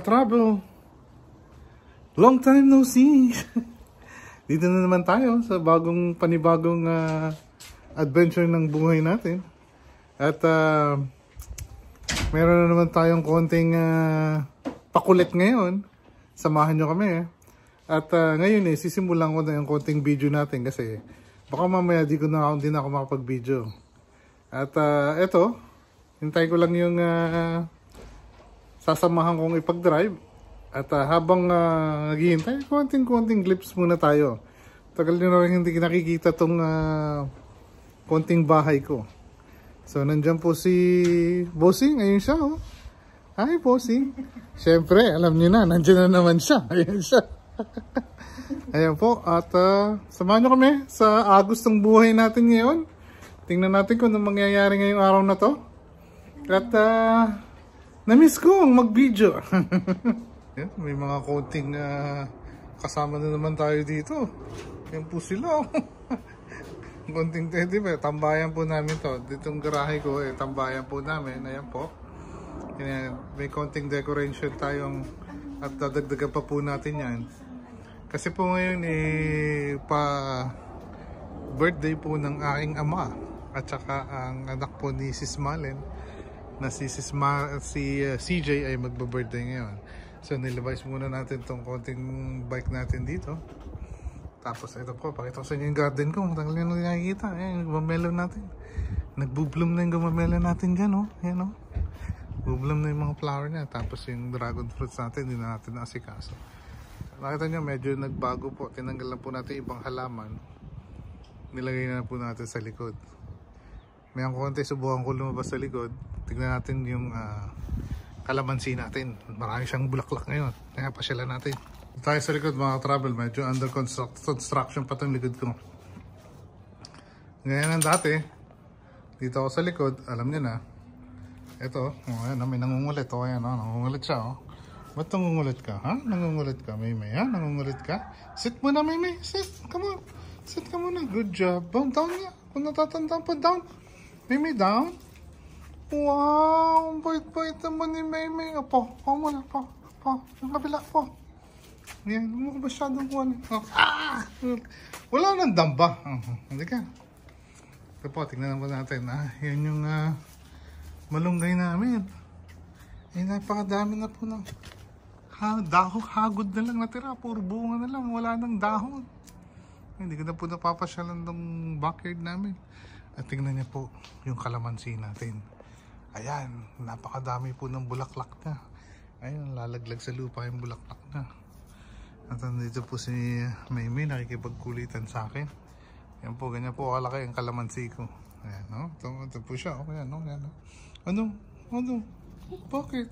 Mga ka-travel, long time no see. Dito na naman tayo sa panibagong adventure ng buhay natin. At meron na naman tayong konting pakulit ngayon. Samahan nyo kami. At ngayon sisimulan ko na yung konting video natin kasi baka mamaya di na ako makapag-video. At eto, hintay ko lang yung sasamahan kong ipag-drive. At habang naghihintay, konting glimpse muna tayo. Tagal nyo na rin hindi nakikita tong konting bahay ko. So nandyan po si Bossing, ayun siya oh. Hi Bossing. Siyempre, alam nyo na, nandyan na naman siya. Ayun siya. Ayan po, at samahan nyo kami sa agos ng buhay natin ngayon. Tingnan natin kung ano mangyayari ngayong araw na to. At na-miss ko ang mag-video. Yan, may mga konting kasama na naman tayo dito. Yan po sila. Konting teddy bear. Tambayan po namin to. Ditong garahe ko tambayan po namin. Ayan po. Yan, may konting decoration tayong at dadagdagan pa po natin yan. Kasi po ngayon pa birthday po ng aking ama at saka ang anak po ni Sis Malen na si CJ ay magbe-birthday ngayon. So nilabas muna natin tong konting bike natin dito. Tapos ito po, pakita ko sa inyo yung garden ko. Matagal nyo na nakikita. Ayan, yung gumamelon natin. Nagbo-bloom na yung gumamelon natin dyan oh. Ayan oh. Bubloom na yung mga flower niya. Tapos yung dragon fruits natin, hindi na natin naasikaso. Nakita nyo, medyo nagbago po. Tinanggal na po natin ibang halaman. Nilagay na po natin sa likod. May ang konti, subukan ko lumabas sa likod. Tignan natin yung kalamansi natin. Marami siyang bulaklak ngayon. Kaya pasyalan natin. Tayo sa likod mga travel. Medyo under construction pa itong likod ko. Ngayon ang dati. Dito ako sa likod. Alam niyo na. Ito. Ayan, may nangungulit. Ayan, nangungulit siya. Ba't nangungulit ka? Ha? Nangungulit ka, Maymay? Ha? Nangungulit ka? Sit muna, Maymay. Sit. Come on. Sit ka muna. Good job. Down niya. Kung natatandaan pa, down. Maymay, down. Wow. Bait-bait naman ni Maymay. Po. Po muna. Po. Yung kabila. Po. Yan. Huwag mo masyadong kuwan. Wala nang damba. Hindi ka. Ito po. Tingnan po natin. Yan yung malunggay namin. Napakadami na po ng hagod na lang natira. Puro bunga na lang. Wala nang dahon. Hindi ko na po napapasyalan ng backyard namin. At tingnan niya po yung kalamansi natin. Ayan, napakadami po ng bulaklak na. Ayan, lalaglag sa lupa yung bulaklak na. At nandito po si Maymay, nakikipagkulitan sa akin. Ayan po, ganyan po kalaki ang kalamansi ko. Ayan, no? Ito po siya. Ayan, no? Ayan, no? Ano? Bakit?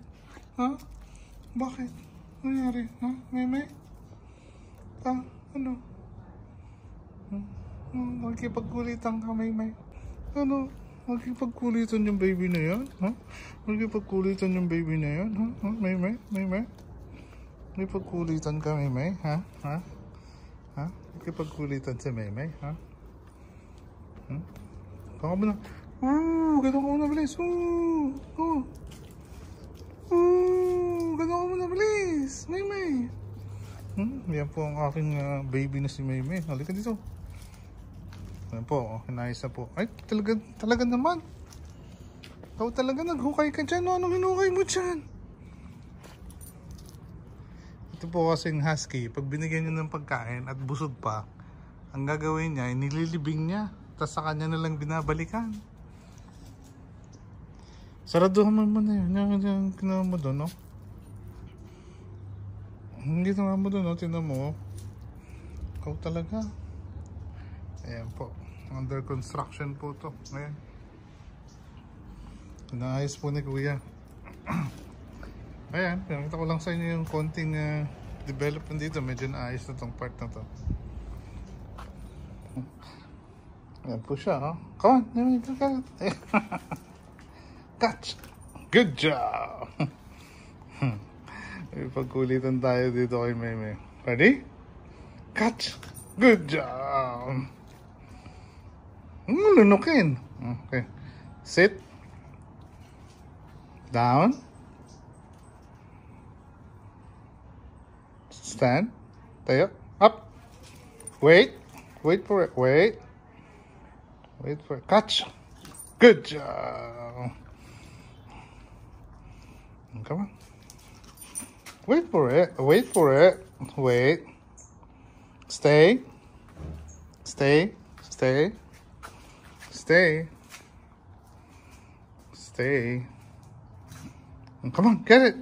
Ha? Bakit? Ano nangyari? Ha? Maymay? Ano? Magkipagkulitan ka, Maymay. Ano? Magkipagkulitan yung baby na yan? Ha? Magkipagkulitan yung baby na yan? Ha? Maymay? Magkipagkulitan ka, Maymay? Ha? Magkipagkulitan si Maymay? Ha? Baka ba na? Ganun ko na bilis. Ganun ko na bilis. Maymay. Yan po ang aking baby na si Maymay. Halika dito. Yan po, hinayos na po. Ay, talaga naman. Ikaw talaga naghukay ka dyan. Anong hinukay mo dyan? Ito po kasing husky. Pag binigyan nyo ng pagkain at busog pa, ang gagawin niya, nililibing niya. Tapos sa kanya na lang binabalikan. Saraduhan mo na yun. Yung ginawa mo doon, no? Hindi ginawa mo doon, no? Tingnan mo, ikaw talaga. Ayan po. Under construction po to. Ayan. Inaayos po ni Kuya. Ayan. Pinakita ko lang sa inyo yung konting development dito. Medyo naayos na tong part na to. Ayan po siya, ha? Come on. Catch! Good job! Pagkulitan tayo dito kay Maymay. Ready? Catch! Good job! Lunukin. Okay. Sit. Down. Stand. Tayo. Up. Wait. Wait for it. Wait. Wait for it. Catch. Good job. Come on. Wait for it. Wait for it. Wait. Stay. Stay. Stay. Stay. Stay. Come on, get it.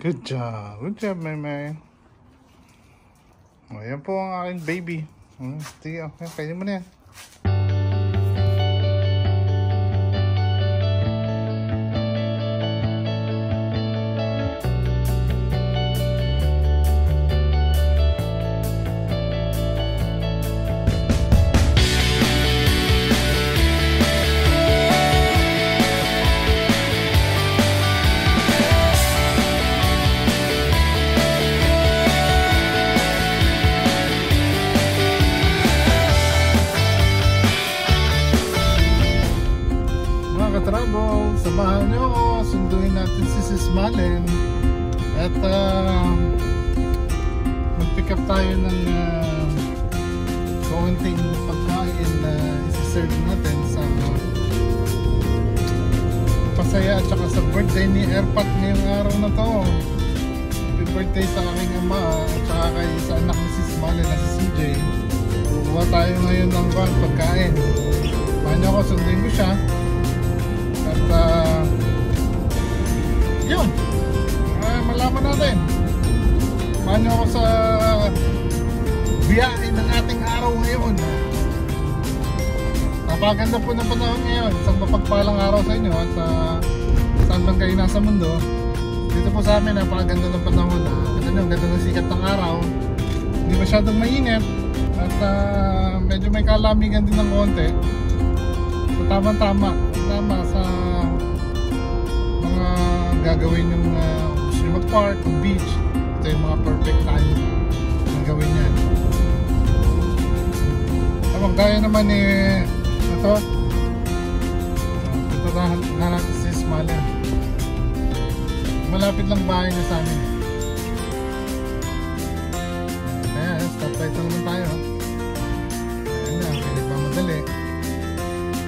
Good job. Good job, Maymay. O, yan po ang aking baby. Sige, okay. Kainin mo na yan. Travel, samahan nyo ako, sunduin natin si Sis Malen at mag-pick up tayo ng konting pagkain na isi-serve natin sa pasaya at saka sa birthday ni Airpat ngayong araw na to. Happy birthday sa aking ama at saka kay sa anak ni Sis Malen na si CJ. Kukuha tayo ngayon ng pagkain. Samahan nyo ako, sunduin ko siya. At yun, malaman natin. Paano ako sa biyahe ng ating araw ngayon. Napakaganda po ng panahon ngayon. Isang mapagpalang araw sa inyo at saan man kayo nasa mundo. Dito po sa amin, napakaganda ng panahon. Ganda ng sikat ng araw. Hindi masyadong mainit. At medyo may kalamigan din ng konti. So tama-tama sa mga gagawin yung gusto nyo mag-park, mag-beach. Ito yung mga perfect time na gawin yan. Tamang kaya naman ito na natin si Sis Malen. Malapit lang bahay na sa amin. Kaya stop light na naman tayo. Ayan na, kaya nagmamadali.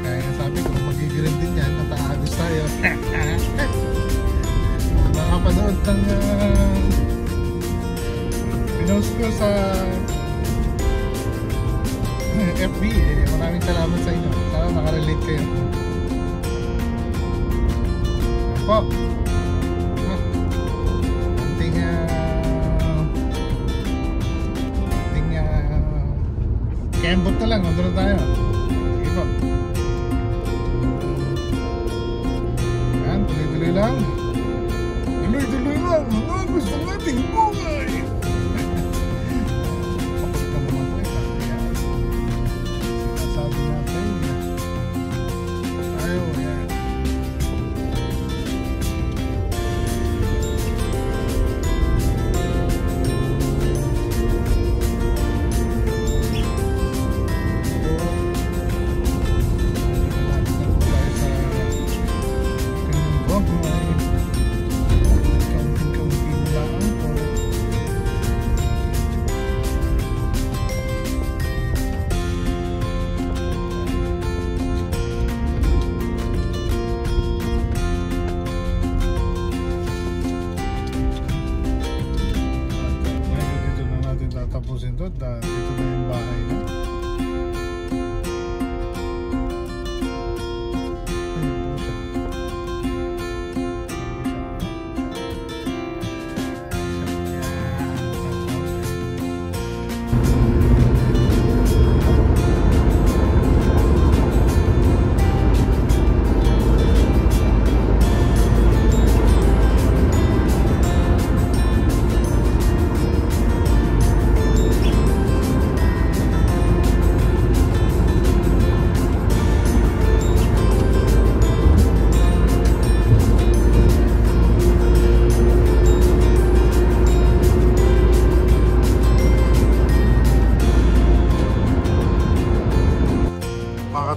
Kaya sabi ko, magigiril din yan at aagos tayo. Nakapanood ng pinost ko sa FB. Maraming salamat sa inyo. Sana nakarelate kayo. Po. Kembot na lang. Nandun na tayo. Sige po. Tuloy-tuloy lang. Tuloy-tuloy lang. Mga gusto nating buhay. Papunta naman po ito. Kaya sinasabi natin ayaw yan. Tapusin to, dito na yung bahay na.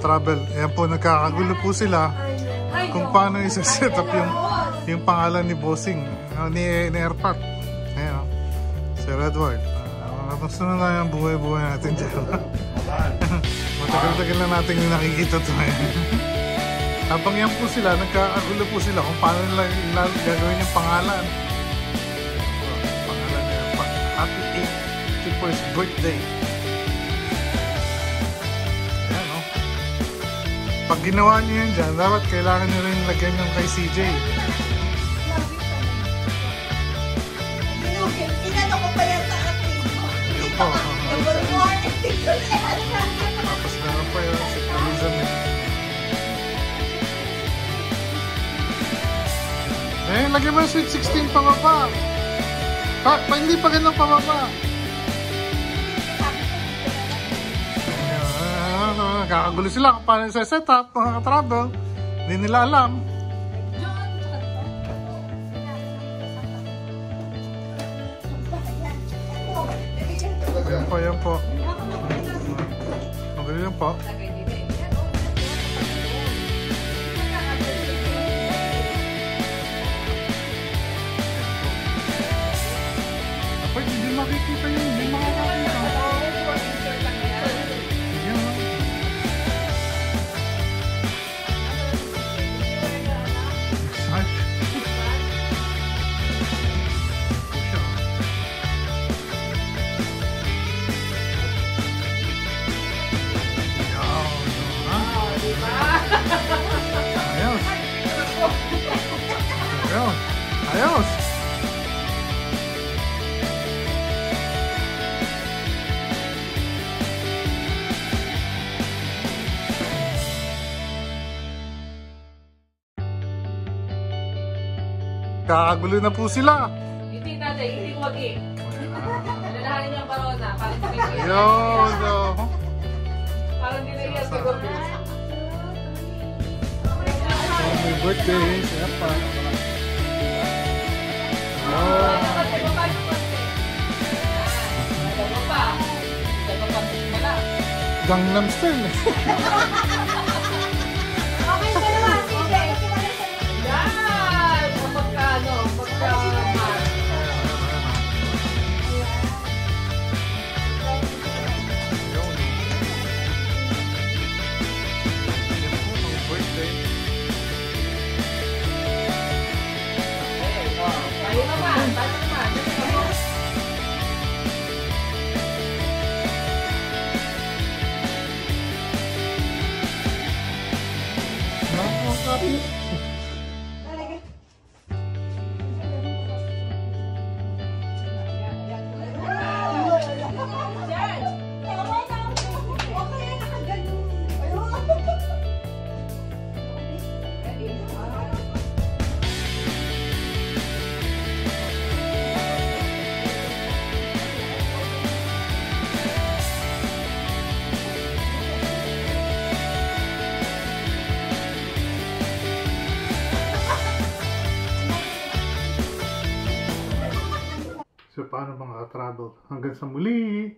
Travel. Ayan po, nagkakagulo po sila kung paano isa-set up yung pangalan ni Bossing, ni Airpat. Ayan, oh. Sir Edward. Kamusta na tayo ang buhay-buhay natin dyan? Matagal-tagal na natin yung nakikita to. Habang yan po sila, nagkakagulo po sila kung paano nila gagawin yung pangalan. Pangalan na yan. Happy 81st birthday. Ayan, oh. Pag ginawa nyo yan dyan, dapat kailangan nyo rin lagyan yung kay CJ. Sinano ko pa yan sa akin. Oh, Good morning. tapos meron pa yun si Tourism. Lagyan mo yung Sweet 16 pababa. Hindi pa ganun pababa. Kakagulo sila kung paano sa setup, mga katravel. Hindi nila alam. Yan po. Madali lang po. Dapat hindi makikita yun. Hindi makakakita. Yan, oh. Exact. Ayos! Kakagulo na po sila! Hindi tatay, hindi wagi. Nalalahanin niyo ang corona, parang hindi na Ayun! parang hindi na yan siguro. Happy birthday! Siya pa! Gangnam Style. Okay ka naman, CJ. Yan! Pagka-mar. Tayo naman, tayo naman. So paano mga ka-travel? Hanggang sa muli!